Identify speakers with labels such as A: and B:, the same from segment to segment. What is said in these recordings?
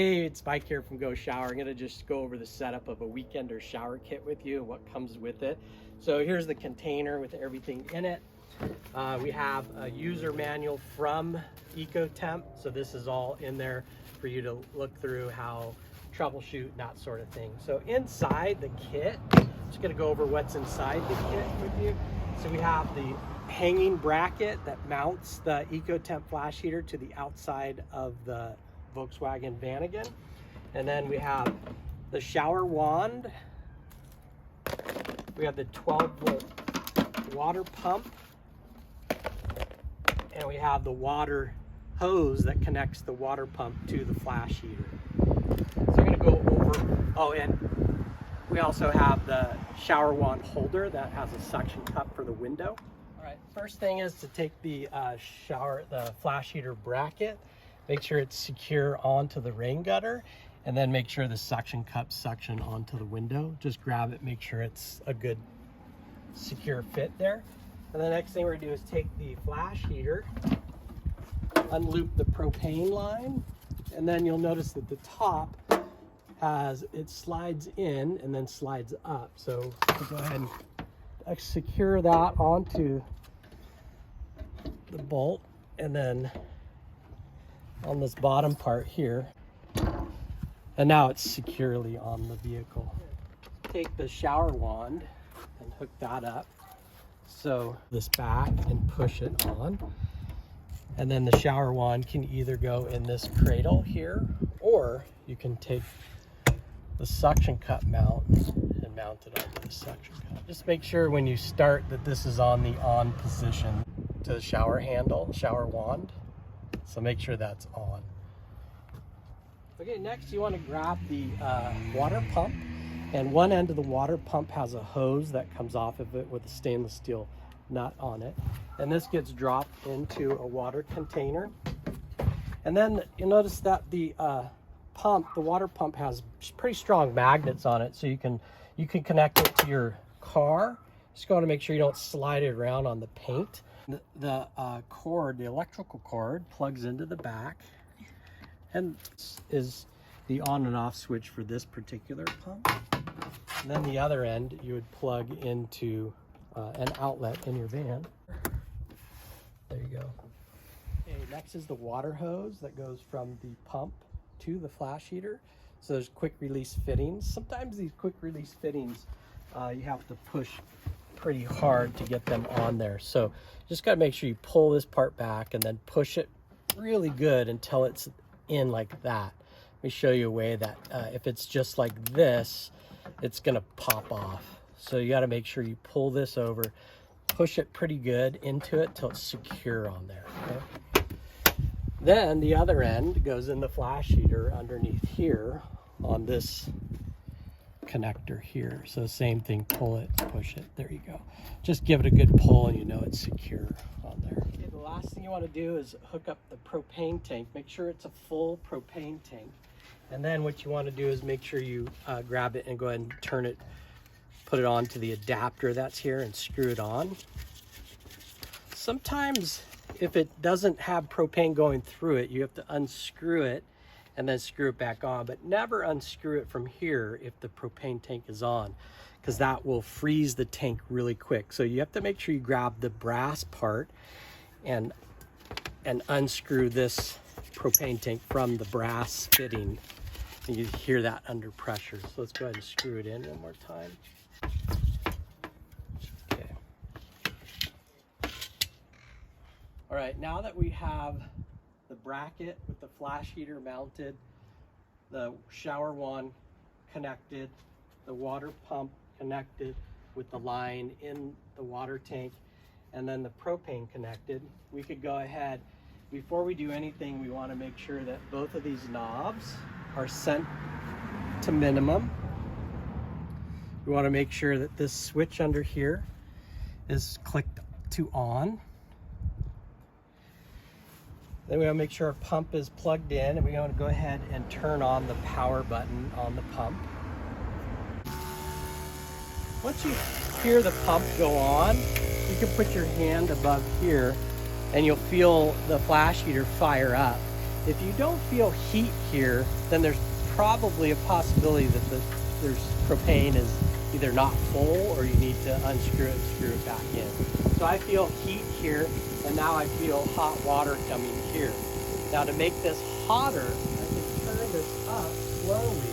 A: Hey, it's Mike here from Go Shower. I'm going to just go over the setup of a weekender shower kit with you and what comes with it. So here's the container with everything in it. We have a user manual from Eccotemp. So this is all in there for you to look through how troubleshoot and that sort of thing. So inside the kit, just going to go over what's inside the kit with you. So we have the hanging bracket that mounts the Eccotemp flash heater to the outside of the Volkswagen Vanagon, and then we have the shower wand, we have the 12-volt water pump, and we have the water hose that connects the water pump to the flash heater. So I'm going to go over, and we also have the shower wand holder that has a suction cup for the window. All right, first thing is to take the flash heater bracket. Make sure it's secure onto the rain gutter, and then make sure the suction cup suction onto the window. Just grab it, make sure it's a good secure fit there. And the next thing we're gonna do is take the flash heater, unloop the propane line, and then you'll notice that the top it slides in and then slides up. So we'll go ahead and secure that onto the bolt, and then on this bottom part here, and now it's securely on the vehicle. Take the shower wand and hook that up, so this back, and push it on, and then the shower wand can either go in this cradle here, or you can take the suction cup mount and mount it onto the suction cup. Just make sure when you start that this is on the on position to the shower handle, shower wand. So make sure that's on. Okay, next you want to grab the water pump, and one end of the water pump has a hose that comes off of it with a stainless steel nut on it. And this gets dropped into a water container. And then you'll notice that the water pump has pretty strong magnets on it, so you can connect it to your car. Just want to make sure you don't slide it around on the paint. The cord, the electrical cord, plugs into the back, and this is the on and off switch for this particular pump. And then the other end you would plug into an outlet in your van. There you go. Okay, next is the water hose that goes from the pump to the flash heater. So there's quick release fittings. Sometimes these quick release fittings you have to push pretty hard to get them on there. So just got to make sure you pull this part back and then push it really good until it's in like that. Let me show you a way that if it's just like this, it's gonna pop off. So you got to make sure you pull this over, push it pretty good into it till it's secure on there. Okay? Then the other end goes in the flash heater underneath here on this connector here. So same thing, pull it, push it, there you go. Just give it a good pull and you know it's secure on there. Okay, the last thing you want to do is hook up the propane tank. Make sure it's a full propane tank. And then what you want to do is make sure you grab it and go ahead and turn it, put it onto the adapter that's here and screw it on. Sometimes if it doesn't have propane going through it, you have to unscrew it and then screw it back on, but never unscrew it from here if the propane tank is on, because that will freeze the tank really quick. So you have to make sure you grab the brass part and unscrew this propane tank from the brass fitting, and you hear that under pressure. So let's go ahead and screw it in one more time. Okay. All right, now that we have the bracket with the flash heater mounted, the shower wand connected, the water pump connected with the line in the water tank, and then the propane connected, we could go ahead. Before we do anything, we want to make sure that both of these knobs are set to minimum. We want to make sure that this switch under here is clicked to on. Then we want to make sure our pump is plugged in, and we want to go ahead and turn on the power button on the pump. Once you hear the pump go on, you can put your hand above here and you'll feel the flash heater fire up. If you don't feel heat here, then there's probably a possibility that there's propane is either not full or you need to unscrew it and screw it back in. So I feel heat here, and now I feel hot water coming here. Now to make this hotter, I can turn this up slowly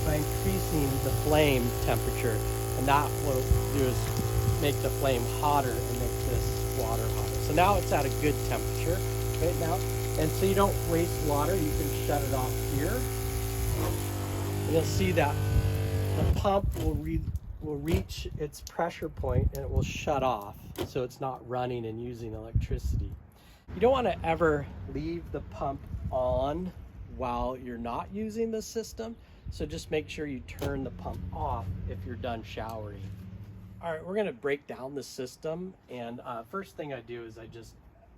A: by increasing the flame temperature, and that will do is make the flame hotter and make this water hotter. So now it's at a good temperature right now, and so you don't waste water. You can shut it off here, and you'll see that the pump will reach its pressure point and it will shut off, so it's not running and using electricity. You don't want to ever leave the pump on while you're not using the system, so just make sure you turn the pump off if you're done showering. All right, we're going to break down the system, and first thing I do is I just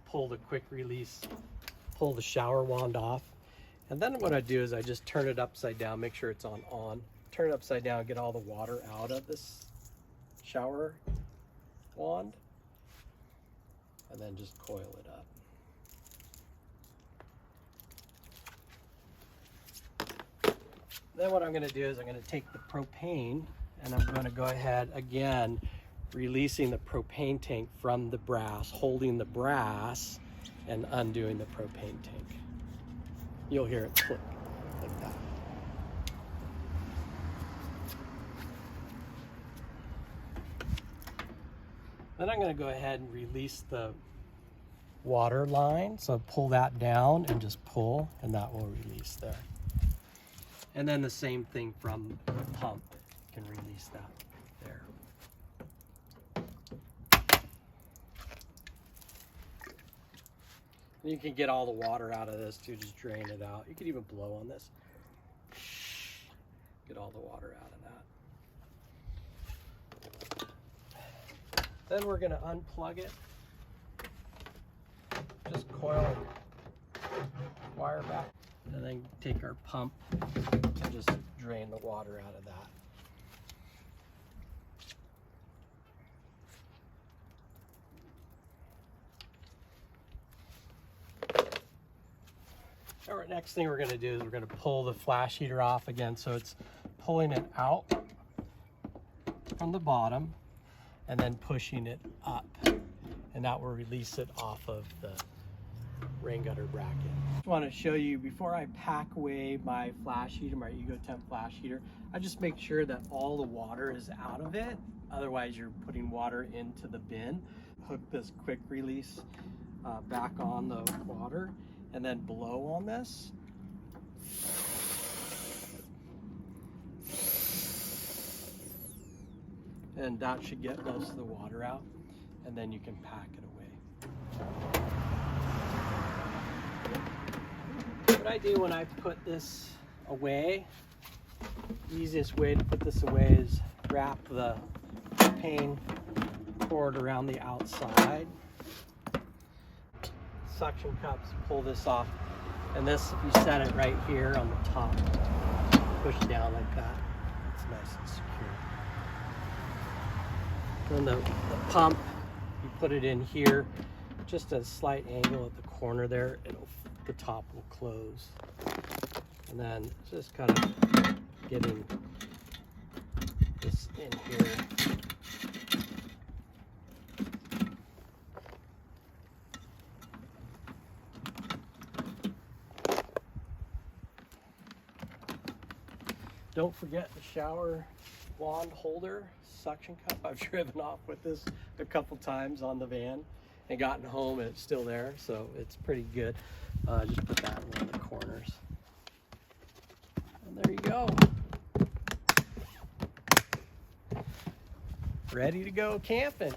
A: pull the quick release, pull the shower wand off, and then what I do is I just turn it upside down, make sure it's on. Turn it upside down, get all the water out of this shower wand, and then just coil it up. Then what I'm going to do is I'm going to take the propane, and I'm going to go ahead again, releasing the propane tank from the brass, holding the brass and undoing the propane tank. You'll hear it click like that. Then I'm going to go ahead and release the water line. So pull that down and just pull, and that will release there. And then the same thing from the pump, you can release that there. And you can get all the water out of this too, just drain it out. You can even blow on this. Get all the water out of that. Then we're going to unplug it. Just coil wire back, and then take our pump and just drain the water out of that. All right, next thing we're going to do is we're going to pull the flash heater off again, so it's pulling it out from the bottom and then pushing it up, and that will release it off of the rain gutter bracket. I just want to show you, before I pack away my flash heater, my Eccotemp flash heater, I just make sure that all the water is out of it. Otherwise you're putting water into the bin. Hook this quick release back on the water, and then blow on this. And that should get most of the water out, and then you can pack it away. What I do when I put this away, the easiest way to put this away is wrap the propane cord around the outside. Suction cups, pull this off, and this, if you set it right here on the top, push it down like that, it's nice and secure. Then the pump, you put it in here, just a slight angle at the corner there, the top will close. And then just kind of getting this in here. Don't forget the shower wand holder suction cup. I've driven off with this a couple times on the van and gotten home and it's still there, so it's pretty good. Just put that in one of the corners. And there you go. Ready to go camping.